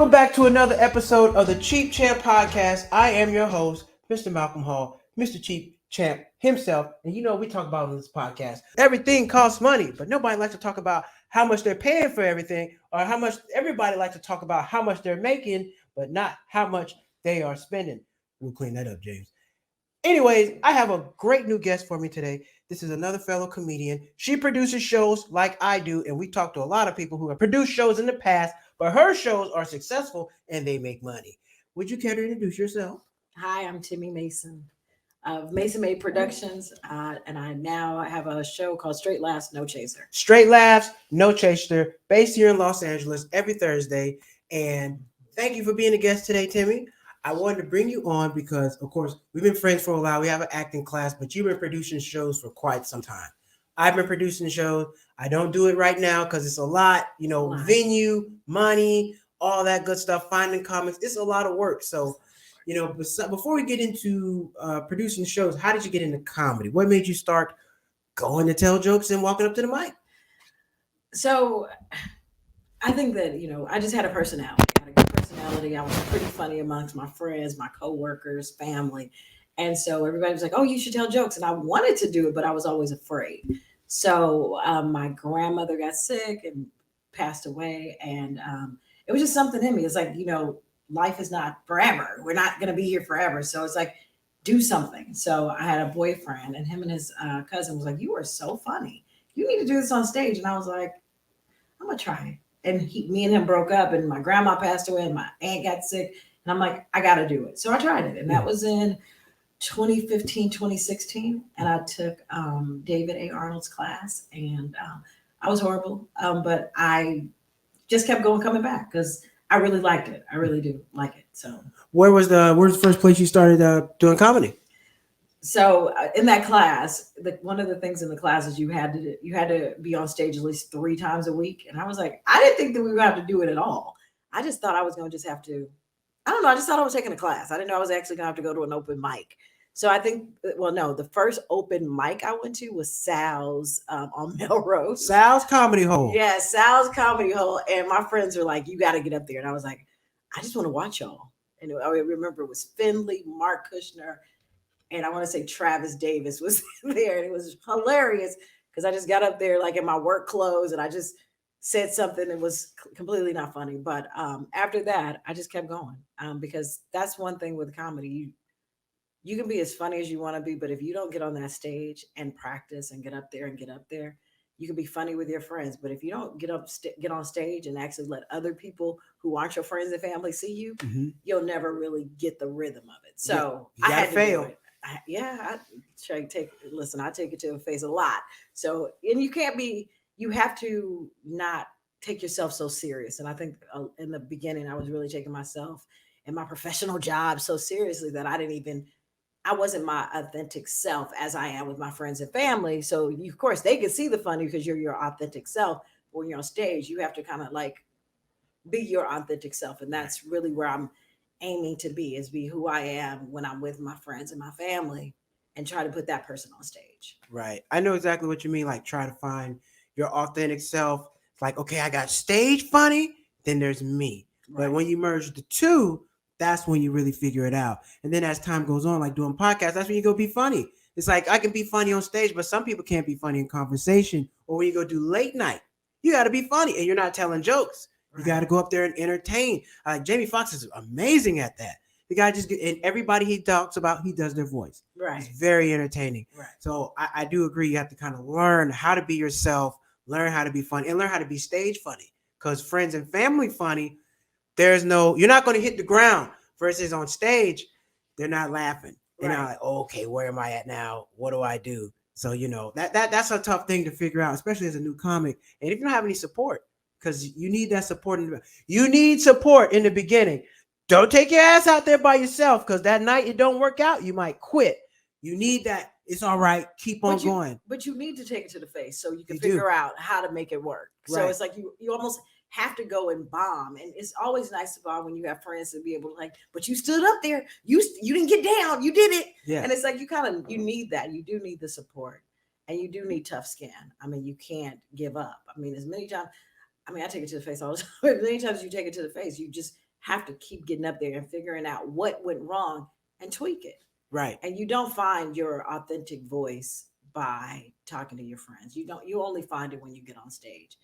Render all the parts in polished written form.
Welcome back to another episode of the Cheap Champ Podcast. I am your host, Mr. Malcolm Hall, Mr. Cheap Champ himself. And you know, we talk about on this podcast, everything costs money, but nobody likes to talk about how much they're paying for everything, or how much everybody likes to talk about how much they're making, but not how much they are spending. We'll clean that up, James. Anyways, I have a great new guest for me today. This is another fellow comedian. She produces shows like I do, and we talk to a lot of people who have produced shows in the past, but her shows are successful and they make money. Would you care to introduce yourself? Hi, I'm Timi Mason of Mason Productions, and I now have a show called Straight Laughs, No Chaser. Straight Laughs, No Chaser, based here in Los Angeles every Thursday. And thank you for being a guest today, Timi. I wanted to bring you on because, of course, we've been friends for a while. We have an acting class, but you've been producing shows for quite some time. I've been producing shows. I don't do it right now because it's a lot, venue, money, all that good stuff, finding comics. It's a lot of work. So, before we get into producing shows, how did you get into comedy? What made you start going to tell jokes and walking up to the mic? So I think that, I just had a personality. I had a good personality. I was pretty funny amongst my friends, my coworkers, family. And so everybody was like, oh, you should tell jokes. And I wanted to do it, but I was always afraid. So my grandmother got sick and passed away. And it was just something in me. It's like, life is not forever. We're not going to be here forever. So it's like, do something. So I had a boyfriend, and him and his cousin was like, you are so funny. You need to do this on stage. And I was like, I'm going to try it. And me and him broke up, and my grandma passed away, and my aunt got sick. And I'm like, I got to do it. So I tried it. And that was in 2015, 2016. And I took David A. Arnold's class, and I was horrible. But I just kept coming back because I really liked it. I really do like it. So where's the first place you started doing comedy? So in that class, one of the things in the class is you had to be on stage at least 3 times a week. And I was like, I didn't think that we would have to do it at all. I just thought I was going to just have to, I don't know. I just thought I was taking a class. I didn't know I was actually going to have to go to an open mic. So I think, the first open mic I went to was Sal's on Melrose. Sal's Comedy Hole. Yeah, Sal's Comedy Hole. And my friends were like, you got to get up there. And I was like, I just want to watch y'all. And I remember it was Finley, Mark Kushner, and I want to say Travis Davis was there. And it was hilarious because I just got up there like in my work clothes, and I just said something that was completely not funny. But after that, I just kept going because that's one thing with comedy. You can be as funny as you want to be, but if you don't get on that stage and practice and get up there, you can be funny with your friends. But if you don't get on stage and actually let other people who aren't your friends and family see you, you'll never really get the rhythm of it. So I had to fail. I take it to the face a lot. So, and you have to not take yourself so serious. And I think in the beginning, I was really taking myself and my professional job so seriously that I wasn't my authentic self as I am with my friends and family. So of course they can see the funny because you're your authentic self. But when you're on stage, you have to kind of like be your authentic self. And that's really where I'm aiming to be who I am when I'm with my friends and my family, and try to put that person on stage. Right. I know exactly what you mean. Like try to find your authentic self. It's like, okay, I got stage funny, then there's me. Right. But when you merge the two, that's when you really figure it out. And then as time goes on, like doing podcasts, that's when you go be funny. It's like I can be funny on stage, but some people can't be funny in conversation. Or when you go do late night, you got to be funny and you're not telling jokes. You got to go up there and entertain. Jamie Foxx is amazing at that. The guy and everybody he talks about, he does their voice. Right. It's very entertaining. Right. So I do agree. You have to kind of learn how to be yourself, learn how to be funny, and learn how to be stage funny. Because friends and family funny, you're not going to hit the ground. Versus on stage, they're not laughing. They're not like, oh, okay, where am I at now? What do I do? So, that's a tough thing to figure out, especially as a new comic. And if you don't have any support, because you need that support. You need support in the beginning. Don't take your ass out there by yourself, because that night it don't work out, you might quit. You need that. It's all right. Keep on going. But you need to take it to the face so you can figure out how to make it work. Right. So it's like you almost have to go and bomb. And it's always nice to bomb when you have friends to be able to but you stood up there. You didn't get down. You did it. Yeah. And it's like you need that. You do need the support. And you do need tough skin. I mean, you can't give up. I mean, as many times, I take it to the face all the time. Many times you take it to the face, you just have to keep getting up there and figuring out what went wrong and tweak it. Right. And you don't find your authentic voice by talking to your friends. You only find it when you get on stage.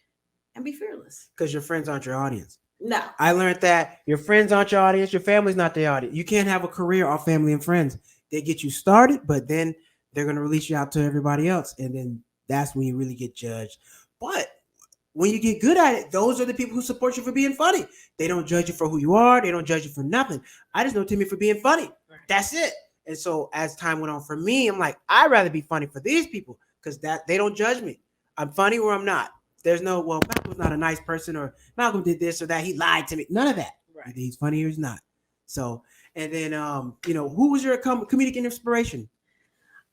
And be fearless. Because your friends aren't your audience. No. I learned that your friends aren't your audience. Your family's not the audience. You can't have a career off family and friends. They get you started, but then they're going to release you out to everybody else. And then that's when you really get judged. But when you get good at it, those are the people who support you for being funny. They don't judge you for who you are. They don't judge you for nothing. I just know Timi for being funny. Right. That's it. And so as time went on for me, I'm like, I'd rather be funny for these people because that they don't judge me. I'm funny or I'm not. There's no, well, Malcolm's not a nice person or Malcolm did this or that. He lied to me. None of that. Right. Either he's funny or he's not. So, and then, who was your comedic inspiration?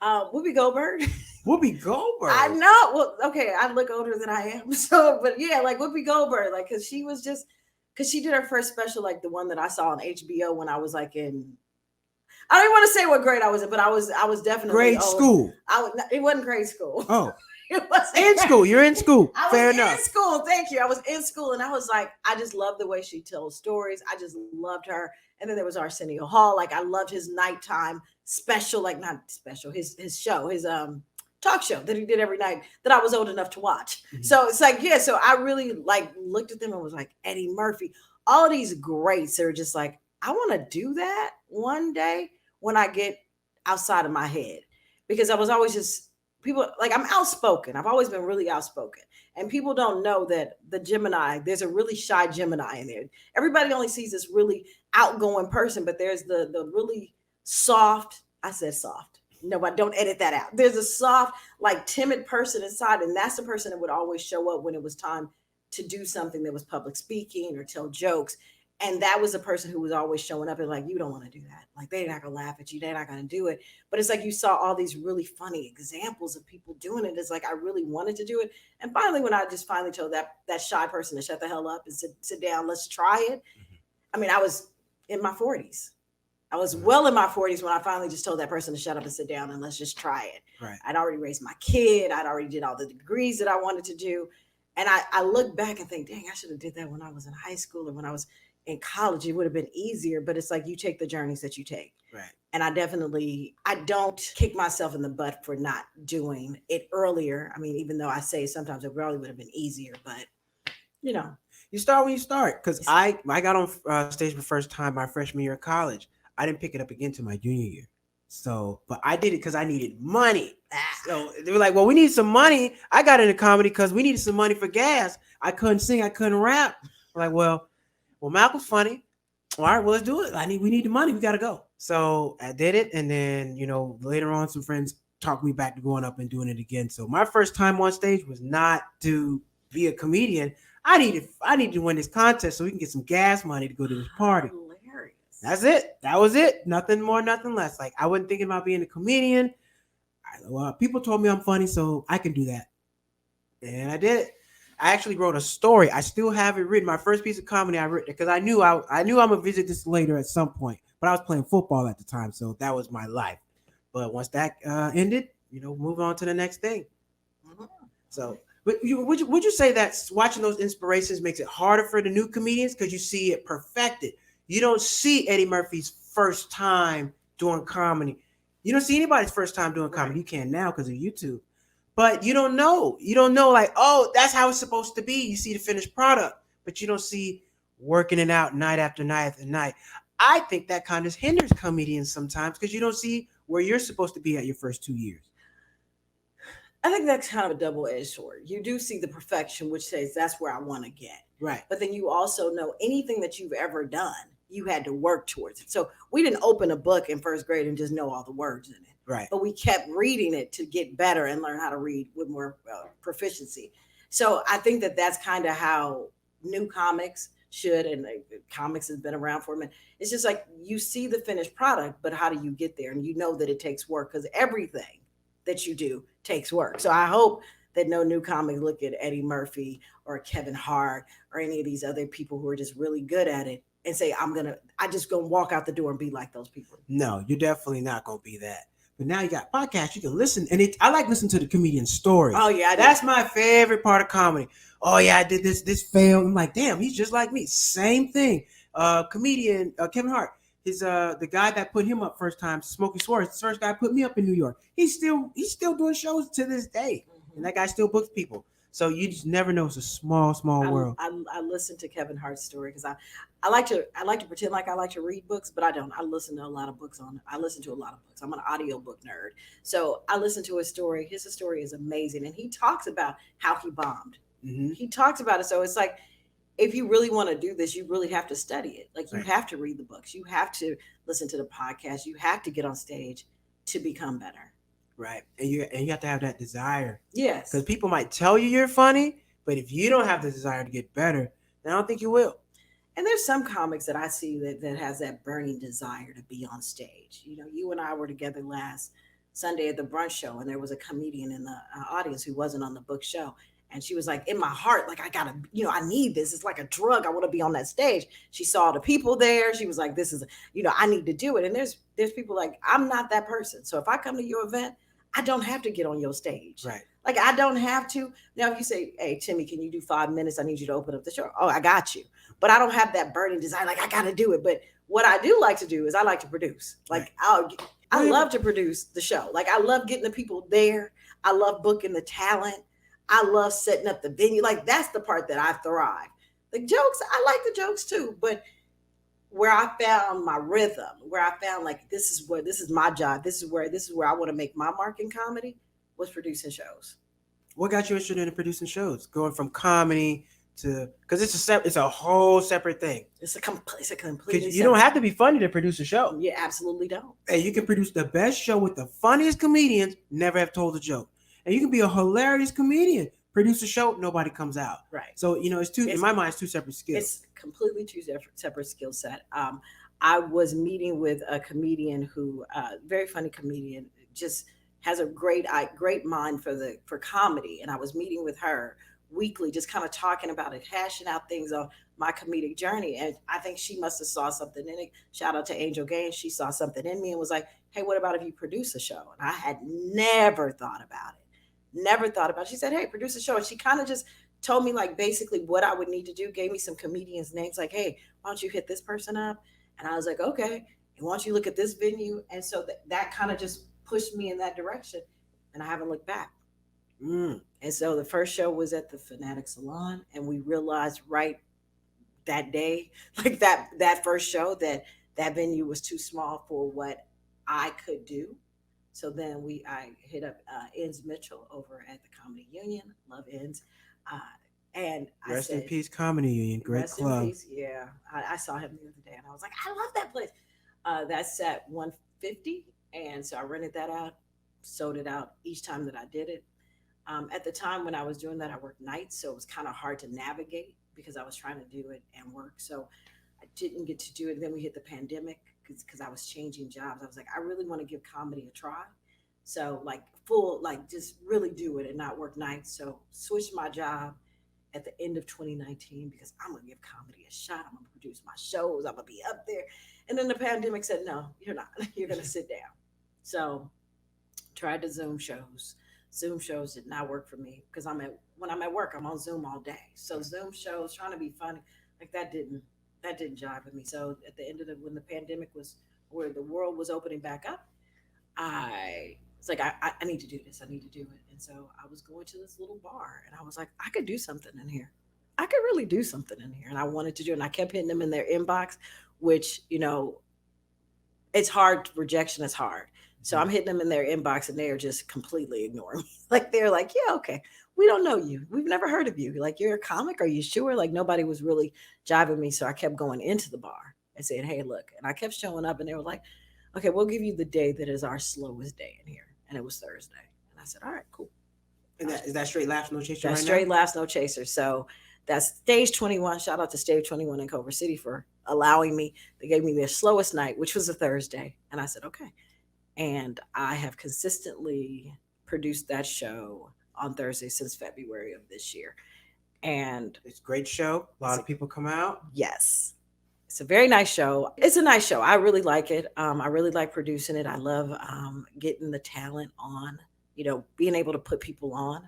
Whoopi Goldberg. Whoopi Goldberg. I know. Well, okay, I look older than I am. So, but yeah, like Whoopi Goldberg, like, because she did her first special, like the one that I saw on HBO when I was like I don't even want to say what grade I was in, but I was definitely grade school. It wasn't grade school. Oh. It wasn't in school. You're in school. Fair enough. In school. Thank you. I was in school and I was like, I just love the way she tells stories. I just loved her. And then there was Arsenio Hall. Like I loved his nighttime special, like not special, his show, his talk show that he did every night that I was old enough to watch. Mm-hmm. So it's like, yeah. So I really like looked at them and was like, Eddie Murphy, all of these greats are just like, I want to do that one day when I get outside of my head, because I was always just people like I'm outspoken. I've always been really outspoken, and people don't know that the Gemini, there's a really shy Gemini in there. Everybody only sees this really outgoing person, but there's the really soft. I said soft. No, but don't edit that out. There's a soft, like timid person inside, and that's the person that would always show up when it was time to do something that was public speaking or tell jokes. And that was the person who was always showing up and like, you don't want to do that. Like, they're not going to laugh at you. They're not going to do it. But it's like you saw all these really funny examples of people doing it. It's like, I really wanted to do it. And finally, when I just finally told that shy person to shut the hell up and sit down, let's try it. I mean, I was in my 40s. I was well in my 40s when I finally just told that person to shut up and sit down and let's just try it. Right. I'd already raised my kid. I'd already did all the degrees that I wanted to do. And I look back and think, dang, I should have did that when I was in high school or when I was in college. It would have been easier, but it's like you take the journeys that you take. Right. And I don't kick myself in the butt for not doing it earlier. I mean, even though I say sometimes it probably would have been easier, but you know. You start when you start. Because I got on stage for the first time my freshman year of college. I didn't pick it up again till my junior year. So, but I did it because I needed money. So they were like, well, we need some money. I got into comedy because we needed some money for gas. I couldn't sing. I couldn't rap. I'm like, well, Malcolm's funny. All right, well, let's do it. We need the money. We got to go. So I did it. And then, later on, some friends talked me back to going up and doing it again. So my first time on stage was not to be a comedian. I needed to win this contest so we can get some gas money to go to this party. Hilarious. That's it. That was it. Nothing more, nothing less. Like, I wasn't thinking about being a comedian. People told me I'm funny, so I can do that. And I did it. I actually wrote a story. I still have it written. My first piece of comedy I wrote because I knew I'm gonna visit this later at some point. But I was playing football at the time, so that was my life. But once that ended, move on to the next thing. Mm-hmm. So, but would you say that watching those inspirations makes it harder for the new comedians because you see it perfected? You don't see Eddie Murphy's first time doing comedy. You don't see anybody's first time doing comedy. You can now because of YouTube. But you don't know. You don't know, like, oh, that's how it's supposed to be. You see the finished product, but you don't see working it out night after night after night. I think that kind of hinders comedians sometimes because you don't see where you're supposed to be at your first 2 years. I think that's kind of a double-edged sword. You do see the perfection, which says that's where I want to get. Right. But then you also know anything that you've ever done, you had to work towards it. So we didn't open a book in first grade and just know all the words in it. Right. But we kept reading it to get better and learn how to read with more proficiency. So I think that that's kind of how new comics should, and comics has been around for a minute. It's just like you see the finished product, but how do you get there? And you know that it takes work because everything that you do takes work. So I hope that no new comic look at Eddie Murphy or Kevin Hart or any of these other people who are just really good at it and say, I just gonna walk out the door and be like those people. No, you're definitely not gonna be that. But now you got podcasts, you can listen. And I like listening to the comedian stories. Oh, yeah. That's my favorite part of comedy. Oh, yeah, I did this failed. I'm like, damn, he's just like me. Same thing. Comedian Kevin Hart. His the guy that put him up first time, Smokey Swords, the first guy put me up in New York. He's still doing shows to this day, and that guy still books people. So you just never know. It's a small world. I listen to Kevin Hart's story because I like to pretend like I like to read books, but I don't. I listen to a lot of books I listen to a lot of books. I'm an audiobook nerd. So I listen to his story. His story is amazing. And he talks about how he bombed. Mm-hmm. He talks about it. So it's like, if you really want to do this, you really have to study it. Like you Right. have to read the books. You have to listen to the podcast. You have to get on stage to become better. Right. And you have to have that desire. Yes. Because people might tell you you're funny, but if you don't have the desire to get better, then I don't think you will. And there's some comics that I see that has that burning desire to be on stage. You know, you and I were together last Sunday at the brunch show, and there was a comedian in the audience who wasn't on the book show. And she was like, in my heart, like, I gotta, I need this. It's like a drug. I want to be on that stage. She saw the people there. She was like, this is, I need to do it. And there's people like, I'm not that person. So if I come to your event, I don't have to get on your stage. Right. Like, I don't have to. Now, if you say, hey, Timi, can you do 5 minutes? I need you to open up the show. Oh, I got you. But I don't have that burning desire. Like, I got to do it. But what I do like to do is I like to produce. Like, I love to produce the show. Like, I love getting the people there. I love booking the talent. I love setting up the venue. Like, that's the part that I thrive. The jokes, I like the jokes too. But where I found my rhythm, where I found like, this is my job. This is where I want to make my mark in comedy, was producing shows. What got you interested in producing shows? Going from comedy to, because it's a whole separate thing. It's a completely. You don't have to be funny to produce a show. You absolutely don't. And you can produce the best show with the funniest comedians, never have told a joke. And you can be a hilarious comedian, produce a show, nobody comes out. Right. So in my mind, it's two separate skills. It's completely two separate skill set. I was meeting with a comedian who, very funny comedian, just has a great mind for comedy. And I was meeting with her weekly, just kind of talking about it, hashing out things on my comedic journey. And I think she must have saw something in it. Shout out to Angel Gaines. She saw something in me and was like, hey, what about if you produce a show? And I had never thought about it. She said, hey, produce a show. And she kind of just told me like basically what I would need to do, gave me some comedians' names, like, hey, why don't you hit this person up? And I was like, okay. And why don't you look at this venue? And so that kind of just pushed me in that direction. And I haven't looked back. And so the first show was at the Fanatic Salon. And we realized right that day, like that first show, that venue was too small for what I could do. So then I hit up Enz Mitchell over at the Comedy Union. Love Enz. And I Rest said, in peace, Comedy Union. Great club. In peace. Yeah. I saw him the other day and I was like, I love that place. That's at $150. And so I rented that out, sold it out each time that I did it. At the time when I was doing that, I worked nights. So it was kind of hard to navigate because I was trying to do it and work. So I didn't get to do it. Then we hit the pandemic because I was changing jobs. I was like, I really want to give comedy a try. So like just really do it and not work nights. So switched my job at the end of 2019 because I'm going to give comedy a shot. I'm going to produce my shows. I'm going to be up there. And then the pandemic said, no, you're not. You're going to sit down. So tried the Zoom shows. Zoom shows did not work for me because when I'm at work, I'm on Zoom all day. So Zoom shows, trying to be funny, like that didn't jive with me. So at the end of when the pandemic was, where the world was opening back up, it's like, I need to do this. I need to do it. And so I was going to this little bar and I was like, I could do something in here. I could really do something in here. And I wanted to do it. And I kept hitting them in their inbox, which, it's hard. Rejection is hard. So I'm hitting them in their inbox and they are just completely ignoring me. Like, they're like, yeah, okay. We don't know you. We've never heard of you. Like, you're a comic. Are you sure? Like, nobody was really jiving me. So I kept going into the bar and saying, hey, look. And I kept showing up and they were like, okay, we'll give you the day that is our slowest day in here. And it was Thursday. And I said, all right, cool. And is that Straight Laughs No Chaser? That's Straight Laughs No Chaser. So that's Stage 21. Shout out to Stage 21 in Culver City for allowing me. They gave me their slowest night, which was a Thursday. And I said, okay. And I have consistently produced that show on Thursday since February of this year. And it's a great show. A lot of people come out. Yes. It's a very nice show. It's a nice show. I really like it. I really like producing it. I love getting the talent on, being able to put people on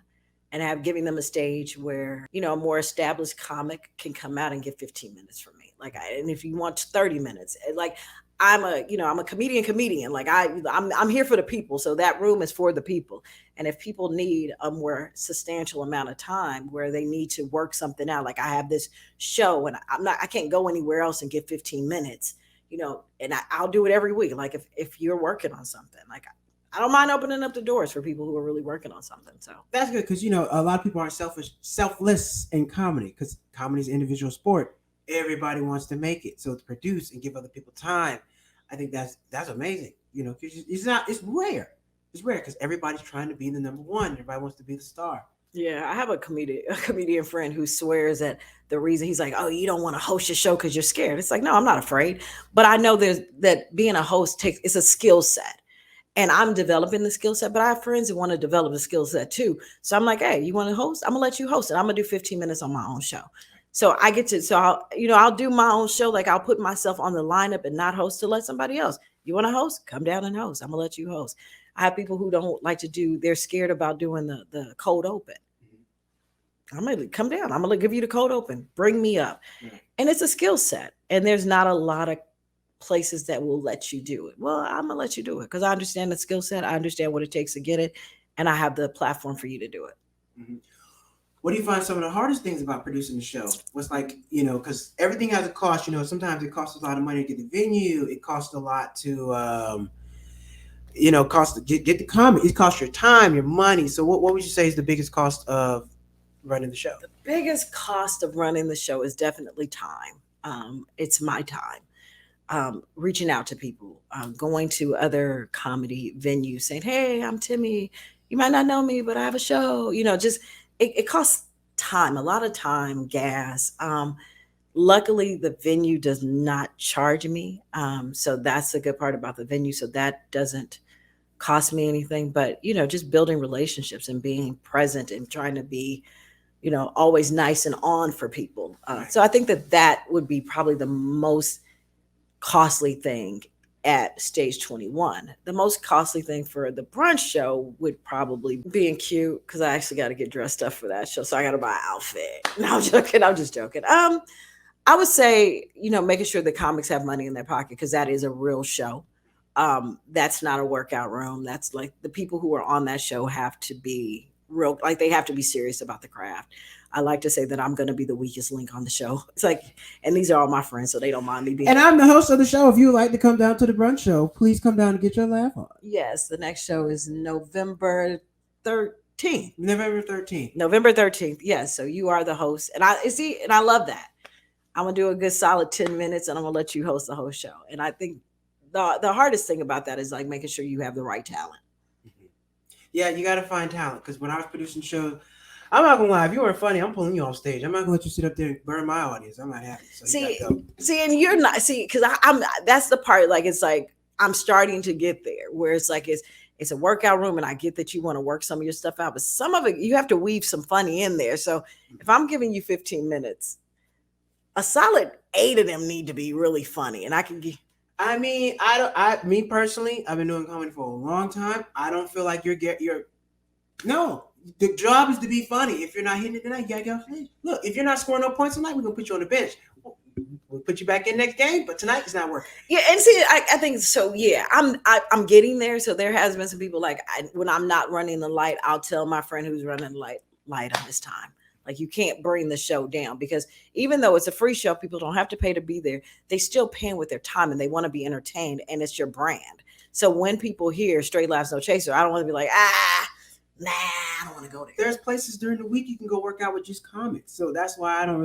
and giving them a stage where, a more established comic can come out and get 15 minutes from me. Like, and if you want 30 minutes, like I'm a comedian. Like I'm here for the people. So that room is for the people. And if people need a more substantial amount of time where they need to work something out, like I have this show and I can't go anywhere else and get 15 minutes, and I'll do it every week. Like if you're working on something, like I don't mind opening up the doors for people who are really working on something. So that's good because a lot of people are selfless in comedy because comedy is an individual sport. Everybody wants to make it, so to produce and give other people time, I think that's amazing. Because it's rare. It's rare because everybody's trying to be the number one. Everybody wants to be the star. yeah, I have a comedian friend who swears that the reason he's like, oh, you don't want to host your show because you're scared. It's like, no, I'm not afraid, but I know that being a host it's a skill set. And I'm developing the skill set, but I have friends who want to develop the skill set too. So I'm like, hey, you want to host? I'm gonna let you host it. I'm gonna do 15 minutes on my own show. So I get to, I'll do my own show. Like I'll put myself on the lineup and not host to let somebody else. You want to host? Come down and host. I'm gonna let you host. I have people who don't like to they're scared about doing the cold open. I'm gonna come down. I'm gonna give you the cold open. Bring me up. And it's a skill set. And there's not a lot of places that will let you do it. Well, I'm gonna let you do it because I understand the skill set. I understand what it takes to get it, and I have the platform for you to do it. Mm-hmm. What do you find some of the hardest things about producing the show? What's like, because everything has a cost. Sometimes it costs a lot of money to get the venue. It costs a lot to, get the comment. It costs your time, your money. So what would you say is the biggest cost of running the show? The biggest cost of running the show is definitely time. It's my time. Reaching out to people, going to other comedy venues saying, hey, I'm Timi. You might not know me, but I have a show. It costs time, a lot of time, gas. Luckily, the venue does not charge me. So that's the good part about the venue. So that doesn't cost me anything. But, just building relationships and being present and trying to be, always nice and on for people. So I think that would be probably the most costly thing at Stage 21. The most costly thing for the brunch show would probably being cute because I actually got to get dressed up for that show. So I got to buy an outfit. No, I'm joking. I'm just joking. I would say, making sure the comics have money in their pocket because that is a real show. That's not a workout room. That's like the people who are on that show have to be real, like they have to be serious about the craft. I like to say that I'm going to be the weakest link on the show. It's like, and these are all my friends, so they don't mind me being. And I'm the host of the show. If you would like to come down to the brunch show, please come down and get your laugh on. Yes, the next show is November 13th. November 13th. November 13th. Yes, so you are the host, and I love that. I'm gonna do a good solid 10 minutes, and I'm gonna let you host the whole show. And I think the hardest thing about that is like making sure you have the right talent. Mm-hmm. Yeah, you got to find talent because when I was producing shows. I'm not gonna lie. If you weren't funny, I'm pulling you off stage. I'm not gonna let you sit up there and burn my audience. I'm not happy. So and you're not because I'm. That's the part. Like it's like I'm starting to get there where it's like it's a workout room, and I get that you want to work some of your stuff out, but some of it you have to weave some funny in there. So if I'm giving you 15 minutes, a solid 8 of them need to be really funny, and I can give. I mean, me personally, I've been doing comedy for a long time. I don't feel like you're. No. The job is to be funny. If you're not hitting it tonight, you gotta get off stage. Look, if you're not scoring no points tonight, we're gonna put you on the bench. We'll put you back in next game, but tonight it's not working. Yeah, and see, I think so. Yeah, I'm getting there. So there has been some people like when I'm not running the light, I'll tell my friend who's running the light on this time. Like you can't bring the show down because even though it's a free show, people don't have to pay to be there. They still paying with their time and they want to be entertained, and it's your brand. So when people hear Straight Laughs No Chaser, I don't want to be like nah, I don't want to go there. There's places during the week you can go work out with just comics. So that's why I don't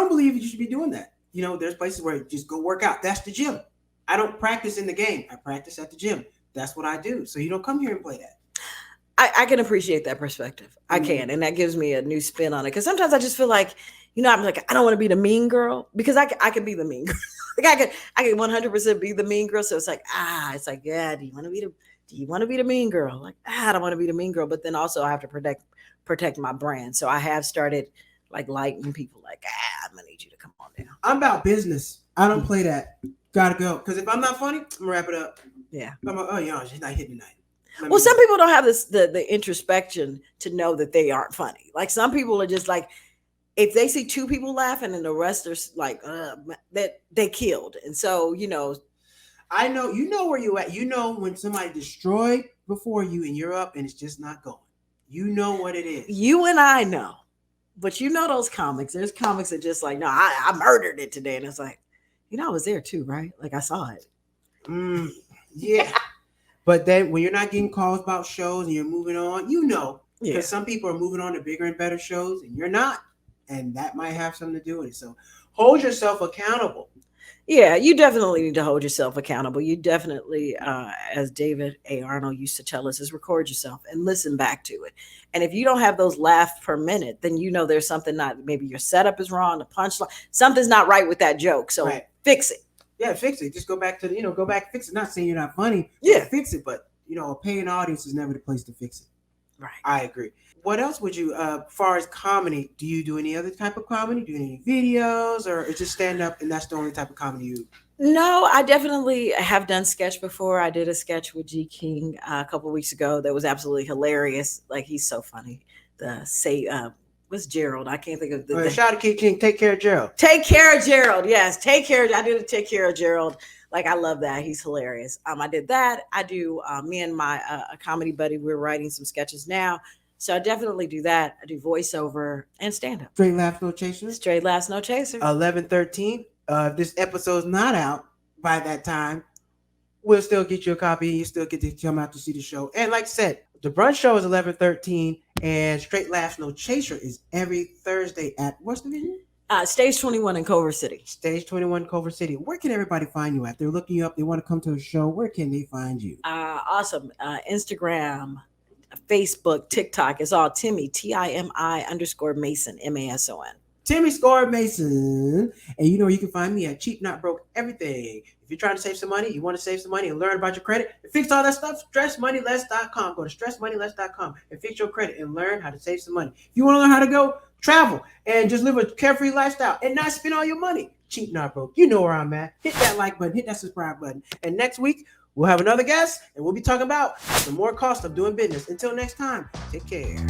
believe you should be doing that. There's places where you just go work out. That's the gym. I don't practice in the game. I practice at the gym. That's what I do. So you don't come here and play that. I can appreciate that perspective. I can. And that gives me a new spin on it. Because sometimes I just feel like, I'm like, I don't want to be the mean girl because I can be the mean girl. Like I can 100% be the mean girl. So it's like, yeah, do you want to be the mean girl? Like, I don't want to be the mean girl. But then also I have to protect my brand. So I have started like lighting people like, I'm going to need you to come on down. I'm about business. I don't play that. Gotta go. Because if I'm not funny, I'm going to wrap it up. Yeah. I'm like, she's not hitting tonight. Some people don't have the introspection to know that they aren't funny. Like some people are just like, if they see two people laughing and the rest are like that they killed. And so, I know you know where you at. You know when somebody destroyed before you and you're up and it's just not going. You know what it is. you and I know. But those comics. There's comics that just like, no, I murdered it today. And it's like, I was there too, right? Like I saw it. Yeah. But then when you're not getting calls about shows and you're moving on, because some people are moving on to bigger and better shows and you're not. And that might have something to do with it. So hold yourself accountable. Yeah, you definitely need to hold yourself accountable. You definitely, as David A. Arnold used to tell us, is record yourself and listen back to it. And if you don't have those laughs per minute, then there's something not, maybe your setup is wrong, the punchline, something's not right with that joke. So fix it. Yeah, fix it. Just go back to, fix it. Not saying you're not funny. Yeah. Fix it. But, a paying audience is never the place to fix it. Right. I agree. What else would you, as far as comedy, do you do any other type of comedy? Do any videos, or is just stand up and that's the only type of comedy you? No, I definitely have done sketch before. I did a sketch with G King a couple of weeks ago that was absolutely hilarious. Like, he's so funny. What's Gerald? I can't think of the shout out to King. Take care of Gerald. Take care of Gerald. Yes, take care. I did take care of Gerald. Like, I love that. He's hilarious. I did that. I do. Me and my a comedy buddy. We're writing some sketches now. So I definitely do that. I do voiceover and stand up. Straight Laughs, No Chaser. Straight Laughs, No Chaser. 11/13. If this episode's not out by that time, we'll still get you a copy. You still get to come out to see the show. And like I said, the brunch show is 11/13, and Straight Laughs, No Chaser is every Thursday at what's the venue? Stage 21 in Culver City. Stage 21, Culver City. Where can everybody find you at? They're looking you up. They want to come to a show. Where can they find you? Awesome. Instagram, Facebook, TikTok. It's all Timi, Timi Mason, Mason. Timi Mason. And you can find me at Cheap Not Broke Everything. If you're trying to save some money, you want to save some money and learn about your credit and fix all that stuff, stressmoneyless.com. Go to stressmoneyless.com and fix your credit and learn how to save some money. If you want to learn how to go travel and just live a carefree lifestyle and not spend all your money, Cheap Not Broke. You know where I'm at. Hit that like button, hit that subscribe button. And next week, we'll have another guest and we'll be talking about some more cost of doing business. Until next time, take care.